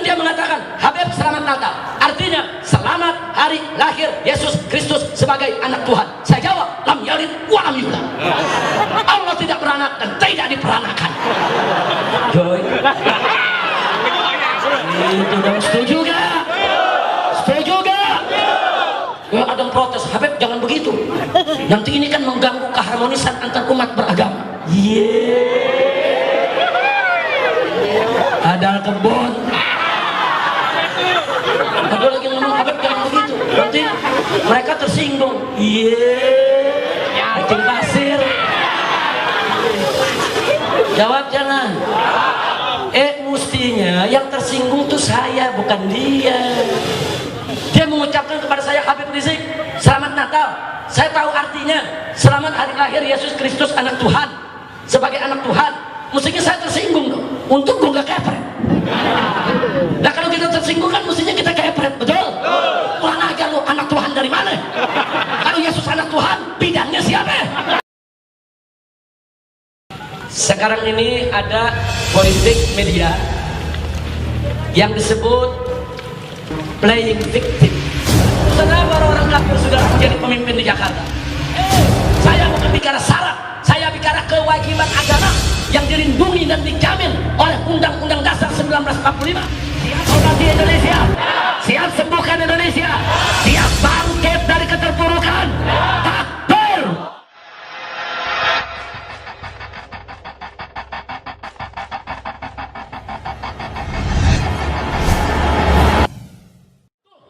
dia mengatakan, Habib selamat Natal, artinya selamat hari lahir Yesus Kristus sebagai anak Tuhan. Saya jawab, lam yalid wa lam yulad. Allah tidak beranak dan tidak diperanakan. Joy, itu dong, setuju gak? Setuju gak? Ya, ada yang protes, Habib jangan begitu, nanti ini kan mengganggu keharmonisan antar umat beragama. Ada kebun, ada lagi ngomong, Habib jangan begitu, nanti mereka tersinggung. Cacing pasir. Jawab jangan. Mestinya yang tersinggung tuh saya, bukan dia. Dia mengucapkan kepada saya, Habib Rizik, selamat Natal. Saya tahu artinya selamat hari lahir Yesus Kristus anak Tuhan, sebagai anak Tuhan. Mestinya saya tersinggung dong. Untung gue gak kepret. Nah kalau kita tersinggung kan mestinya kita kepret, betul? Kurang ajar lu, anak Tuhan dari mana? Kalau Yesus anak Tuhan, bidangnya siapa? Sekarang ini ada politik media yang disebut playing victim. Kenapa orang kafir sudah menjadi pemimpin di Jakarta? Saya bukan bicara syarat, saya bicara kewajiban agama yang dilindungi dan dijamin oleh Undang-Undang Dasar 1945. Siap obati Indonesia, siap sembuhkan Indonesia, siap bangkit dari keterpurukan. Takbir!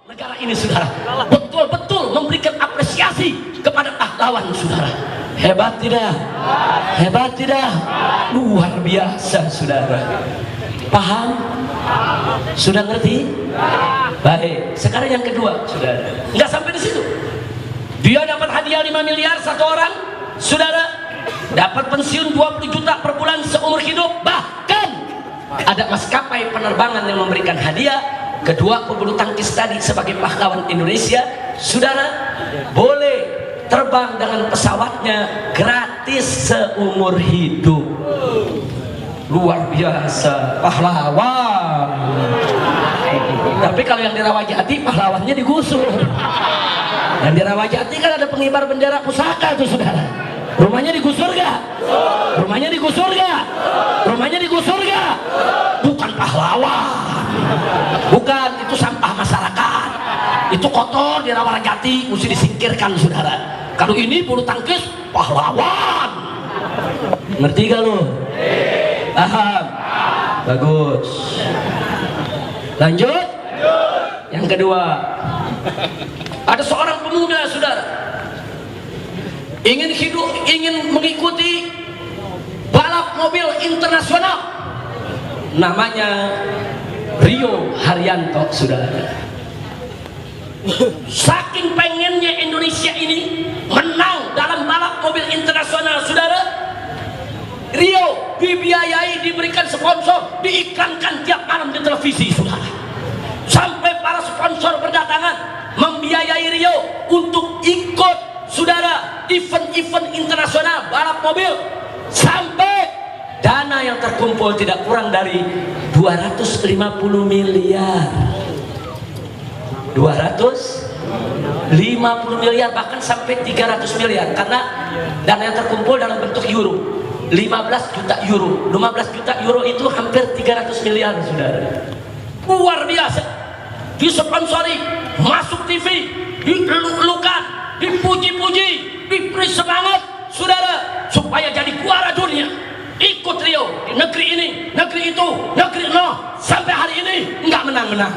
Negara ini, saudara, betul-betul memberikan apresiasi kepada pahlawan, saudara. Hebat tidak? Hebat tidak? Luar biasa, saudara. Paham? Sudah ngerti? Baik. Sekarang yang kedua, saudara. Nggak sampai di situ. Dia dapat hadiah 5 miliar satu orang, saudara. Dapat pensiun 20 juta per bulan seumur hidup. Bahkan ada maskapai penerbangan yang memberikan hadiah. Kedua pebulu tangkis tadi sebagai pahlawan Indonesia, saudara, boleh terbang dengan pesawatnya gratis seumur hidup. Luar biasa, pahlawan. Tapi kalau yang di Rawajati, pahlawannya digusur. Yang di Rawajati kan ada pengibar bendera pusaka tuh, saudara. Rumahnya digusur gak? Rumahnya digusur gak? Rumahnya digusur gak? Bukan pahlawan, bukan, itu sampah masyarakat. Itu kotor di Rawajati, mesti disingkirkan, saudara. Kalau ini bulu tangkis, pahlawan. Ngerti gak lu? Paham? Bagus. Lanjut. Yang kedua, ada seorang pemuda, saudara, ingin mengikuti balap mobil internasional, namanya Rio Haryanto, saudara. Saking pengennya Indonesia ini menang dalam balap mobil internasional, saudara, Rio dibiayai, diberikan sponsor, diiklankan tiap malam di televisi, saudara. Sampai para sponsor berdatangan membiayai Rio untuk ikut, saudara, event-event internasional balap mobil. Sampai dana yang terkumpul tidak kurang dari 250 miliar. 250 miliar, bahkan sampai 300 miliar, karena dana yang terkumpul dalam bentuk euro. 15 juta euro. 15 juta euro itu hampir 300 miliar, saudara. Luar biasa. Disponsori, masuk TV, dilulukan, dipuji-puji, diberi semangat, saudara, supaya jadi juara dunia. Ikut Rio di negeri ini, negeri itu, negeri no, sampai hari ini nggak menang-menang.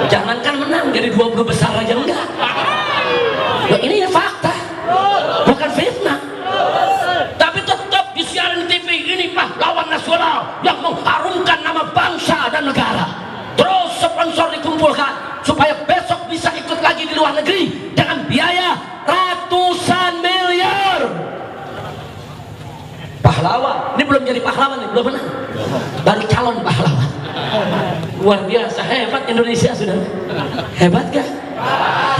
Jangankan menang, jadi 20 besar aja enggak. Nah, ini ya fakta, bukan fitnah. Tapi tetap disiaran di TV, ini pahlawan nasional yang mengharumkan nama bangsa dan negara. Terus sponsor dikumpulkan supaya besok bisa ikut lagi di luar negeri dengan biaya ratusan miliar. Pahlawan, ini belum jadi pahlawan, ini belum menang, baru calon pahlawan. Luar biasa, hebat Indonesia, sudah. Hebat gak?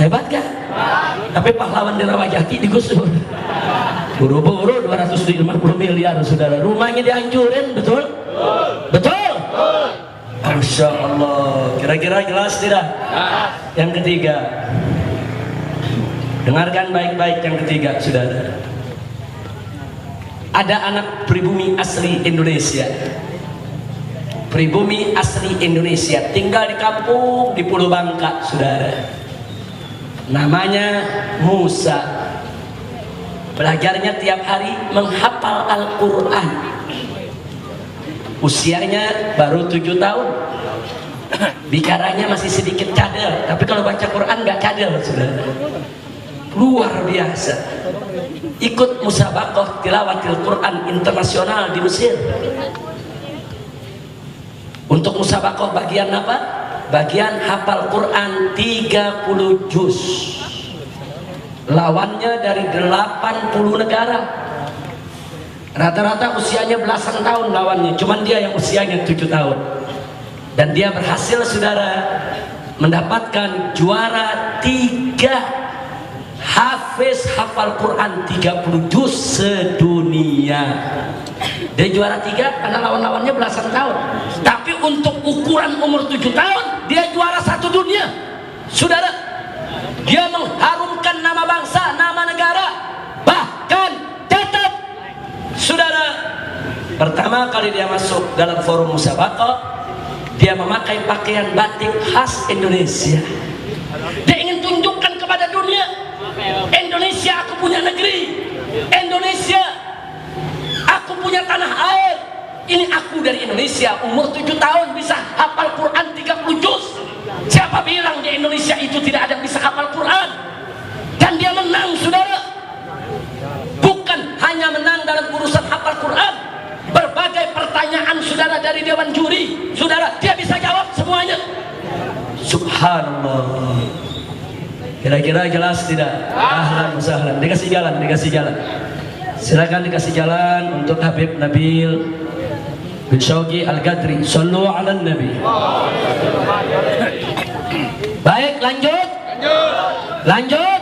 Hebat gak? Tapi pahlawan di Rawajati digusur. Buru-buru 250 miliar, saudara. Rumahnya dihancurin, betul? Betul? Masya Allah. Kira-kira jelas tidak? Yang ketiga, dengarkan baik-baik yang ketiga, saudara. Ada anak pribumi asli Indonesia. Pribumi asli Indonesia, tinggal di kampung di Pulau Bangka, saudara. Namanya Musa. Belajarnya tiap hari menghafal Al-Quran. Usianya baru 7 tahun. Bicaranya masih sedikit cadel, tapi kalau baca Quran nggak cadel, saudara. Luar biasa. Ikut musabaqah tilawatil Quran internasional di Mesir. Untuk musabaqah bagian apa? Bagian hafal Quran 30 juz. Lawannya dari 80 negara. Rata-rata usianya belasan tahun lawannya, cuman dia yang usianya 7 tahun. Dan dia berhasil, saudara, mendapatkan juara 3 hafiz hafal Quran 30 juz sedunia. Dia juara 3 karena lawan-lawannya belasan tahun. Tapi untuk ukuran umur 7 tahun, dia juara 1 dunia. Saudara, dia mengharumkan nama bangsa, nama negara. Bahkan tetap, saudara, pertama kali dia masuk dalam forum musabaqah, dia memakai pakaian batik khas Indonesia. Dia ingin tunjukkan kepada dunia, Indonesia aku punya negeri, Indonesia aku punya tanah air. Ini aku dari Indonesia, umur 7 tahun bisa hafal Quran 30 juz. Siapa bilang di Indonesia itu tidak ada yang bisa hafal Quran? Dan dia menang, saudara. Bukan hanya menang dalam urusan hafal Quran, berbagai pertanyaan, saudara, dari dewan juri, saudara, dia bisa jawab semuanya. Subhanallah. Kira-kira jelas tidak? Ahlan wasahlan. Dikasih jalan, dikasih jalan. Silakan dikasih jalan untuk Habib Nabil bin Syauqi Al-Qadri. Sallu ala Nabi. Baik, lanjut. Lanjut.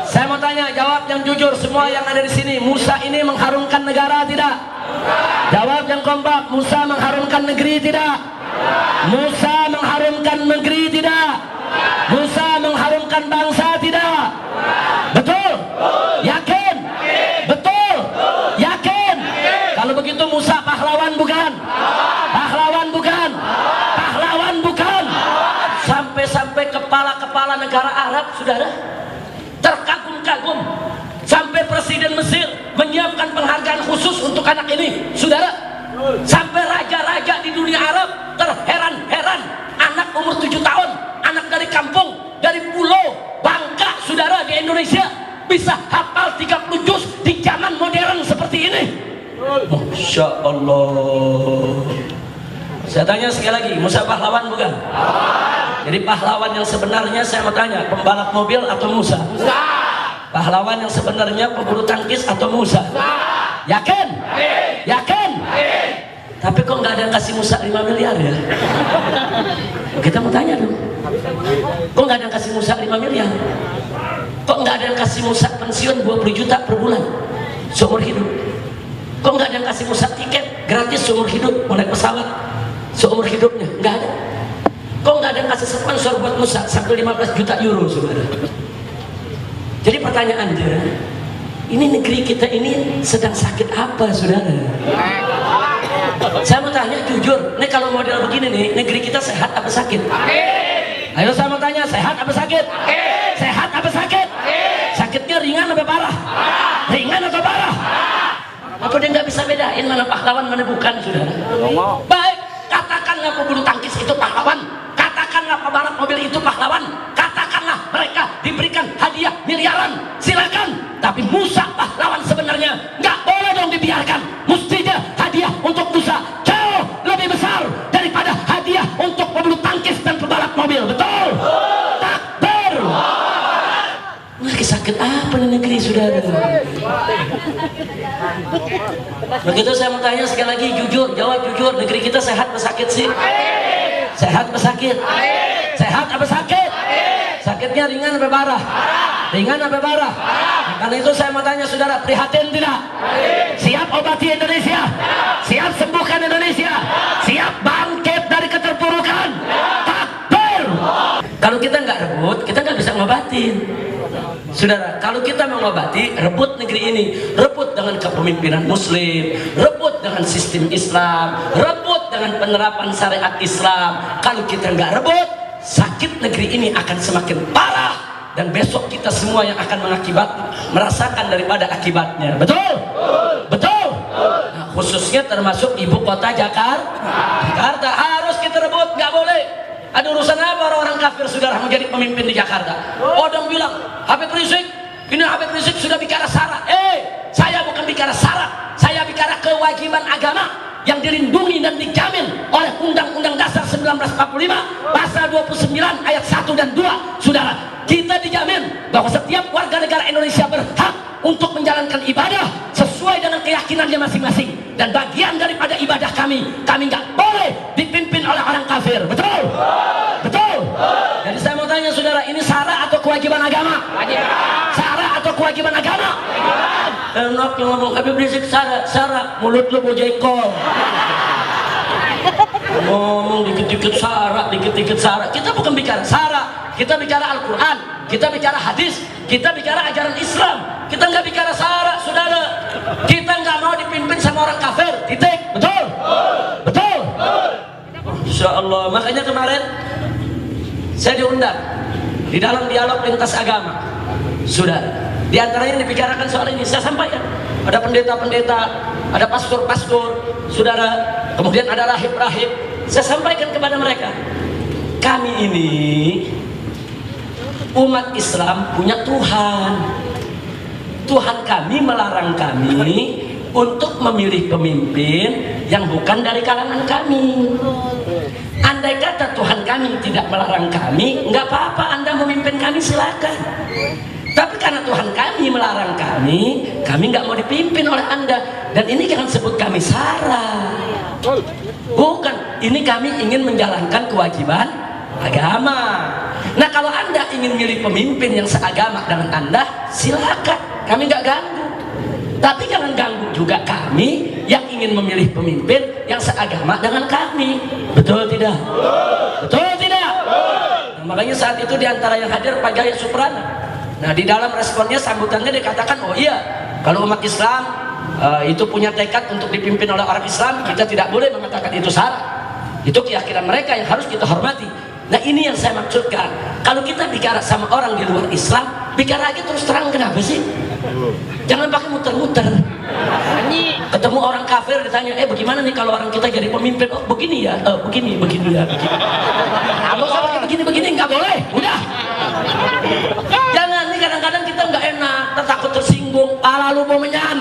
Saya mau tanya, jawab yang jujur semua yang ada di sini. Musa ini mengharumkan negara tidak? Jawab yang kompak. Musa mengharumkan negeri tidak? Musa mengharumkan negeri tidak? Musa mengharumkan bangsa tidak? Betul? Yakin? Betul? Yakin? Kalau begitu Musa pahlawan bukan? Pahlawan bukan? Pahlawan bukan? Sampai-sampai kepala-kepala negara Arab, saudara, terkagum-kagum. Sampai Presiden Mesir menyiapkan penghargaan khusus untuk anak ini, saudara. Sampai raja-raja di dunia Arab terheran-heran, anak umur 7 tahun, anak dari kampung, dari pulau Bangka, saudara, di Indonesia, bisa hafal 30 juz di zaman modern seperti ini. Masya Allah. Saya tanya sekali lagi, Musa pahlawan bukan? Jadi pahlawan yang sebenarnya, saya mau tanya, pembalap mobil atau Musa? Pahlawan yang sebenarnya pebulu tangkis atau Musa? Yakin? Yakin? Tapi kok nggak ada yang kasih Musa 5 miliar ya? Kita mau tanya dong. Kok nggak ada yang kasih Musa 5 miliar? Kok nggak ada yang kasih Musa pensiun 20 juta per bulan seumur hidup? Kok nggak ada yang kasih Musa tiket gratis seumur hidup, naik pesawat seumur hidupnya? Nggak ada. Kok nggak ada yang kasih sponsor buat Musa sampai 15 juta euro, saudara? Jadi pertanyaannya, ini negeri kita ini sedang sakit apa, saudara? Saya mau tanya jujur, nih kalau model begini nih, negeri kita sehat apa sakit? Ayo saya mau tanya, sehat apa sakit? Sehat apa sakit? Sakitnya ringan apa parah? Ringan atau parah? Atau dia nggak bisa bedain mana pahlawan mana bukan, saudara? Baik, katakanlah pebulu tangkis itu pahlawan, katakanlah pembalap mobil itu pahlawan, katakanlah mereka diberikan hadiah miliaran, silakan. Tapi Musa pahlawan sebenarnya, nggak boleh dong dibiarkan. Mestinya hadiah untuk Musa jauh lebih besar daripada hadiah untuk pebulu tangkis dan pembalap mobil. Betul? Takbir. Lagi sakit apa nih negeri, saudara? Begitu saya mau tanya sekali lagi, jujur, jawab jujur, negeri kita sehat apa sakit sih? Sehat apa sakit? Sehat apa sakit? Sakitnya ringan apa parah? Ringan apa parah? Karena itu saya mau tanya saudara, prihatin tidak? Siap obati Indonesia? Siap sembuhkan Indonesia? Siap bangkit dari keterpurukan? ribut, kita nggak bisa ngobatin. Saudara, kalau kita mau ngobati, rebut negeri ini, rebut dengan kepemimpinan muslim, rebut dengan sistem Islam, rebut dengan penerapan syariat Islam. Kalau kita nggak rebut, sakit negeri ini akan semakin parah, dan besok kita semua yang akan merasakan daripada akibatnya. Betul? Betul? Nah, khususnya termasuk ibu kota Jakarta harus kita rebut, nggak boleh. Ada urusan apa orang-orang kafir saudara menjadi pemimpin di Jakarta? Orang bilang Habib Rizik, ini Habib Rizik sudah bicara syarat. Saya bukan bicara syarat, saya bicara kewajiban agama yang dilindungi dan dijamin oleh Undang-Undang Dasar 1945 pasal 29 ayat 1 dan 2. Saudara, kita dijamin bahwa setiap warga negara Indonesia berhak untuk menjalankan ibadah sesuai dengan keyakinannya masing-masing, dan bagian daripada ibadah kami nggak boleh dipimpin oleh orang kafir. Betul? Betul? Jadi saya mau tanya saudara, ini syarat atau kewajiban agama? Syarat atau kewajiban agama? Enak yang ngomong Habib Rizik syarat, mulut lu bojekol. Ngomong dikit-dikit syarat. Kita bukan bicara syarat, kita bicara Al-Quran, kita bicara hadis, kita bicara ajaran Islam. Kita nggak bicara syarat, saudara. Kita nggak mau dipimpin sama orang kafir, titik. Betul? Betul? Insya Allah. Makanya kemarin saya diundang di dalam dialog lintas agama. Sudah, di antaranya dibicarakan soal ini. Saya sampaikan, ada pendeta-pendeta, ada pastor-pastor, saudara, kemudian ada rahib-rahib. Saya sampaikan kepada mereka, kami ini umat Islam punya Tuhan. Tuhan kami melarang kami untuk memilih pemimpin yang bukan dari kalangan kami. Andai kata Tuhan kami tidak melarang kami, nggak apa-apa Anda memimpin kami, silakan. Tapi karena Tuhan kami melarang kami nggak mau dipimpin oleh Anda. Dan ini jangan sebut kami sara. Bukan, ini kami ingin menjalankan kewajiban agama. Nah, kalau Anda ingin milih pemimpin yang seagama dengan Anda, silakan. Kami nggak ganggu. Tapi jangan ganggu juga kami yang ingin memilih pemimpin yang seagama dengan kami. Betul tidak? Betul tidak? Nah, makanya saat itu diantara yang hadir Pak Jaya Suprana. Nah, di dalam responnya sambutannya dikatakan, oh iya, kalau umat Islam itu punya tekad untuk dipimpin oleh orang Islam, kita tidak boleh mengatakan itu syarat. Itu keyakinan mereka yang harus kita hormati. Nah, ini yang saya maksudkan. Kalau kita bicara sama orang di luar Islam, bicara aja terus terang. Kenapa sih? Jangan pakai muter-muter. Ketemu orang kafir ditanya, bagaimana nih kalau orang kita jadi pemimpin? Oh begini ya, begini ya. Kamu sama begini, nggak boleh. Udah. Jangan nih, kadang-kadang kita nggak enak, takut tersinggung. Lalu mau menyan.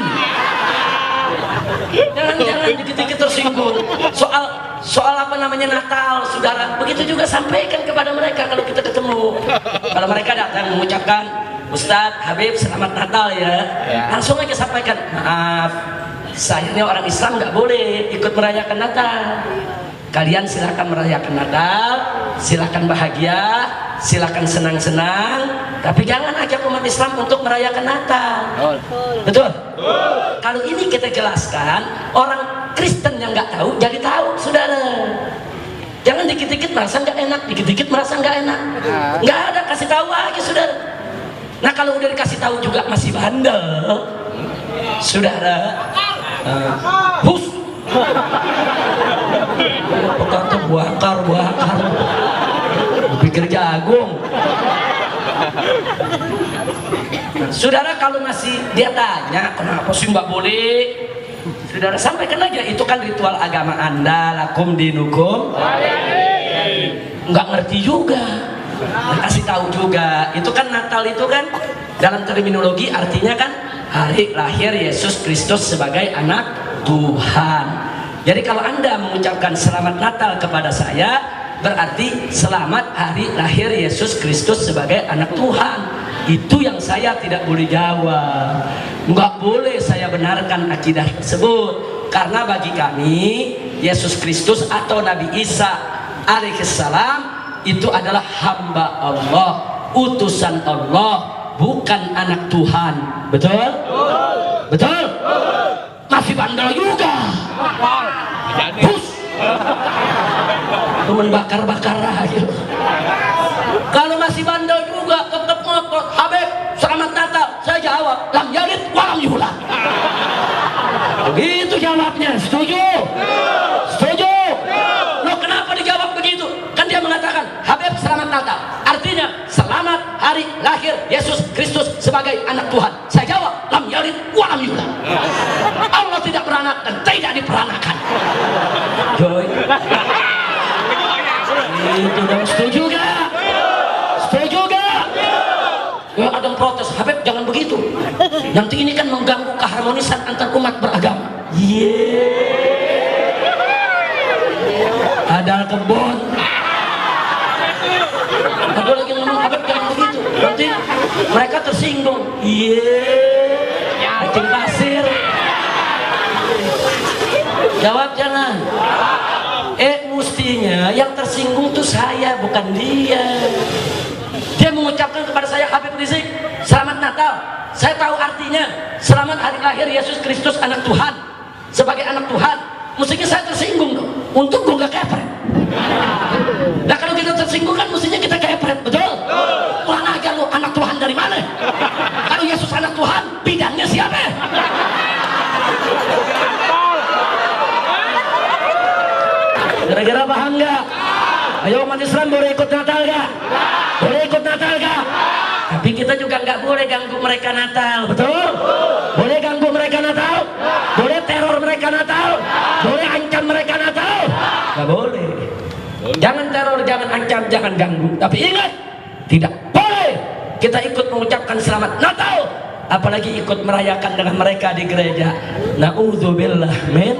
Jangan dikit-dikit tersinggung. Soal apa namanya Natal, saudara. Begitu juga sampaikan kepada mereka kalau kita ketemu. Kalau mereka datang mengucapkan, Ustadz, Habib, selamat Natal ya. Langsung aja sampaikan, maaf, sayangnya orang Islam nggak boleh ikut merayakan Natal. Kalian silakan merayakan Natal, silakan bahagia, silakan senang-senang, tapi jangan ajak umat Islam untuk merayakan Natal. Betul? Kalau ini kita jelaskan, orang Kristen yang nggak tahu jadi tahu, saudara. Jangan dikit-dikit merasa nggak enak, dikit-dikit merasa nggak enak. Nggak ada, kasih tahu aja, saudara. Nah, kalau udah dikasih tahu juga masih bandel, saudara, hus, kata bakar, pikir jagung. Saudara, kalau masih dia tanya, kenapa sih nggak boleh? Saudara, sampaikan aja, itu kan ritual agama Anda, lakum dinukum. Nggak ngerti juga. Nah, kasih tahu juga, itu kan Natal itu kan dalam terminologi artinya kan hari lahir Yesus Kristus sebagai anak Tuhan. Jadi kalau Anda mengucapkan selamat Natal kepada saya, berarti selamat hari lahir Yesus Kristus sebagai anak Tuhan. Itu yang saya tidak boleh jawab. Nggak boleh saya benarkan akidah tersebut, karena bagi kami Yesus Kristus atau Nabi Isa alaihissalam itu adalah hamba Allah, utusan Allah, bukan anak Tuhan. Betul? Betul? Masih bandel juga. Bus. Temen bakar-bakar aja. Kalau masih bandel juga tetap ngotot, Habib selamat Natal. Saya jawab, lam yalid walam yulad. Begitu jawabnya. Setuju? Setuju? Loh, kenapa dijawab begitu? Kan dia mengatakan Habib selamat Natal, artinya selamat hari lahir Yesus Kristus sebagai anak Tuhan. Saya jawab, lam yalid walam yulad. Allah tidak beranak dan tidak diperanakan. Joy, itu dong. Setuju gak? Setuju gak? Ya, ada yang protes, Habib jangan begitu, nanti ini kan mengganggu keharmonisan antar umat beragama. Ada kebun. Aku lagi ngomong, Habib jangan begitu, nanti mereka tersinggung. Cacing pasir. Jawab jangan. Mestinya yang tersinggung tuh saya, bukan dia. Dia mengucapkan kepada saya, Habib Rizik, selamat Natal. Saya tahu artinya selamat hari lahir Yesus Kristus anak Tuhan sebagai anak Tuhan. Mestinya saya tersinggung dong. Untung gue gak kepret. Nah kalau kita tersinggung kan mestinya kita kepret, betul? Kurang ajar lu, anak Tuhan dari mana? Kalau Yesus anak Tuhan, bidangnya siapa? Kira-kira paham nggak? Ayo umat Islam, boleh ikut Natal nggak? Boleh ikut Natal nggak? Tapi kita juga nggak boleh ganggu mereka Natal, betul? Boleh ganggu mereka Natal? Boleh teror mereka Natal? Boleh ancam mereka Natal? Nggak boleh. Jangan teror, jangan ancam, jangan ganggu. Tapi ingat, tidak boleh kita ikut mengucapkan selamat Natal, apalagi ikut merayakan dengan mereka di gereja. Na'udzubillah min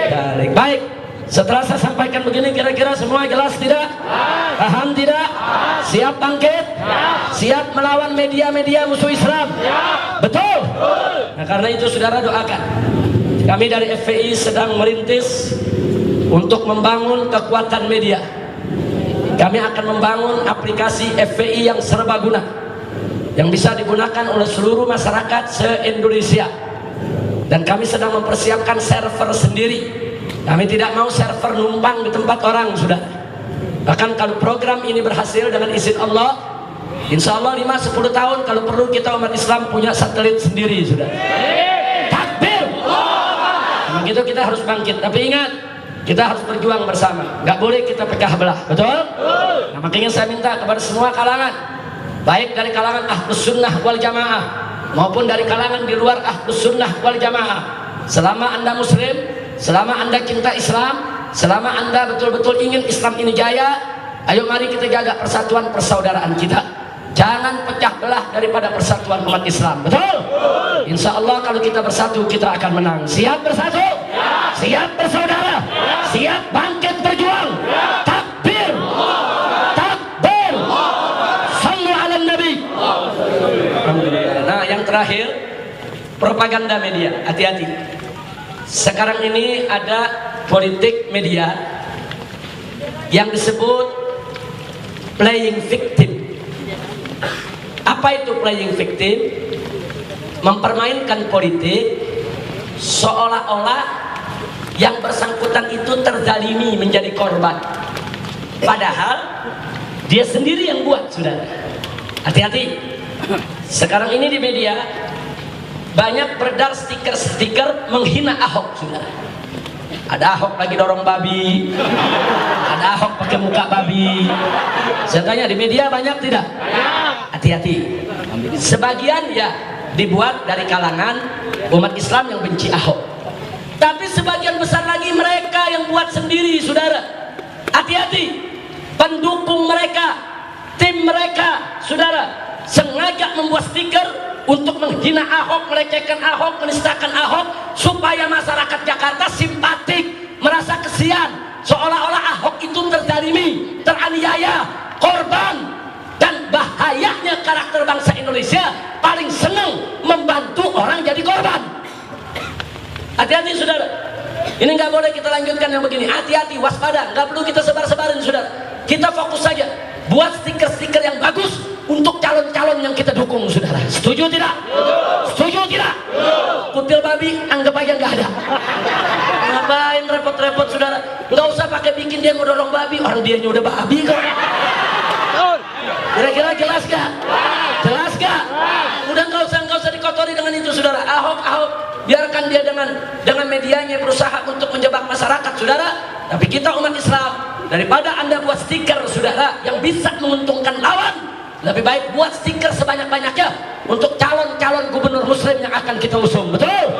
dzalik. Baik. Setelah saya sampaikan begini, kira-kira semua jelas tidak? Paham tidak? Siap bangkit? Siap melawan media-media musuh Islam? Betul? Nah karena itu saudara doakan. Kami dari FPI sedang merintis untuk membangun kekuatan media. Kami akan membangun aplikasi FPI yang serbaguna, yang bisa digunakan oleh seluruh masyarakat se-Indonesia. Dan kami sedang mempersiapkan server sendiri. Kami tidak mau server numpang di tempat orang, sudah. Bahkan kalau program ini berhasil dengan izin Allah, insya Allah 5-10 tahun kalau perlu kita umat Islam punya satelit sendiri, sudah. Takbir. Nah, gitu kita harus bangkit. Tapi ingat, kita harus berjuang bersama. Nggak boleh kita pecah belah, betul? Nah, makanya saya minta kepada semua kalangan, baik dari kalangan Ahlus Sunnah wal Jamaah maupun dari kalangan di luar Ahlus Sunnah wal Jamaah, selama Anda Muslim, selama Anda cinta Islam, selama Anda betul-betul ingin Islam ini jaya, ayo mari kita jaga persatuan persaudaraan kita. Jangan pecah belah daripada persatuan umat Islam, betul? Insya Allah kalau kita bersatu, kita akan menang. Siap bersatu? Siap bersaudara? Siap bangkit berjuang? Takbir! Takbir! Sallu ala Nabi. Alhamdulillah. Nah yang terakhir, propaganda media. Hati-hati. Sekarang ini ada politik media yang disebut playing victim. Apa itu playing victim? Mempermainkan politik seolah-olah yang bersangkutan itu terzalimi menjadi korban, padahal dia sendiri yang buat, saudara. Hati-hati. Sekarang ini di media banyak beredar stiker-stiker menghina Ahok, saudara. Ada Ahok lagi dorong babi, ada Ahok pakai muka babi. Saya tanya, di media banyak tidak? Hati-hati. Sebagian ya dibuat dari kalangan umat Islam yang benci Ahok, tapi sebagian besar lagi mereka yang buat sendiri, saudara. Hati-hati. Pendukung mereka, tim mereka, saudara, sengaja membuat stiker untuk menghina Ahok, melecehkan Ahok, menistakan Ahok, supaya masyarakat Jakarta simpatik, merasa kesian, seolah-olah Ahok itu terzalimi, teraniaya, korban. Dan bahayanya karakter bangsa Indonesia paling senang membantu orang jadi korban. Hati-hati, saudara. Ini nggak boleh kita lanjutkan yang begini. Hati-hati, waspada, nggak perlu kita sebar-sebarin, saudara. Kita fokus saja buat stiker-stiker yang bagus untuk calon-calon yang kita dukung, saudara. Setuju tidak? Setuju tidak? Kutil babi anggap aja nggak ada. Ngapain repot-repot, saudara? Nggak usah pakai bikin dia ngedorong babi, orang dia udah babi kok. dia dengan medianya berusaha untuk menjebak masyarakat, saudara. Tapi kita umat Islam, daripada Anda buat stiker, saudara, yang bisa menguntungkan lawan, lebih baik buat stiker sebanyak-banyaknya untuk calon-calon gubernur muslim yang akan kita usung. Betul?